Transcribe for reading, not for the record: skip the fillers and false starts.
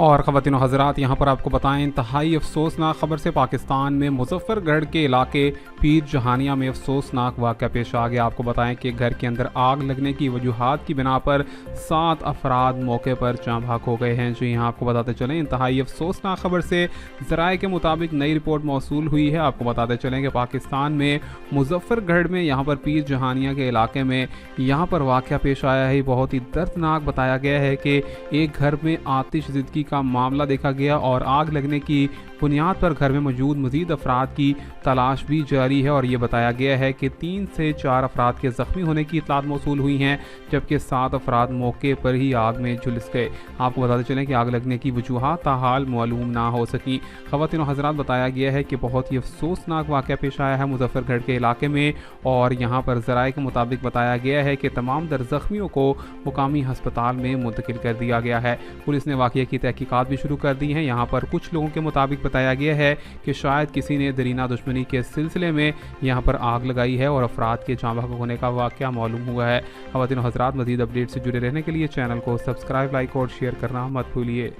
और ख़वातीन और हज़रात, यहाँ पर आपको बताएं इंतहाई अफसोसनाक ख़बर से पाकिस्तान में मुज़फ़्फ़रगढ़ के इलाके पीर जहानिया में अफसोसनाक वाक़या पेश आ गया। आपको बताएं कि घर के अंदर आग लगने की वजूहात की बिना पर 7 अफराद मौके पर जाँ भाग हो गए हैं। जो यहाँ आपको बताते चलें इंतहाई अफसोसनाक ख़बर से ज़राए के मुताबिक नई रिपोर्ट मौसूल हुई है। आपको बताते चलें कि पाकिस्तान में मुज़फ़्फ़रगढ़ में यहाँ पर पीर जहानिया के इलाके में यहाँ पर वाक़या पेश आया है। बहुत ही दर्दनाक बताया गया है कि एक घर में आतिशज़दगी का मामला देखा गया और आग लगने की बुनियाद पर घर में मौजूद मज़ीद अफराद की तलाश भी जारी है। और ये बताया गया है कि 3 से 4 अफराद के ज़ख्मी होने की इतलात मौसूल हुई हैं, जबकि 7 अफराद मौके पर ही आग में झुलस गए। आपको बताते चलें कि आग लगने की वजूहात ताहाल मालूम ना हो सकी। ख़वातीन और हज़रात, बताया गया है कि बहुत ही अफसोसनाक वाक़या पेश आया है मुज़फ़्फ़रगढ़ के इलाके में, और यहाँ पर ज़राए के मुताबिक बताया गया है कि तमाम दर ज़ख्मियों को मुकामी हस्पताल में मुंतकिल कर दिया गया है। पुलिस ने वाक़ये की तहकीकात भी शुरू कर दी हैं। यहाँ पर कुछ लोगों के मुताबिक बताया गया है कि शायद किसी ने दरीना दुश्मनी के सिलसिले में यहाँ पर आग लगाई है और अफराद के जाँ भाग होने का वाक़या मालूम हुआ है। ख़वातीन और हज़रात, मज़ीद अपडेट से जुड़े रहने के लिए चैनल को सब्सक्राइब, लाइक और शेयर करना मत भूलिए।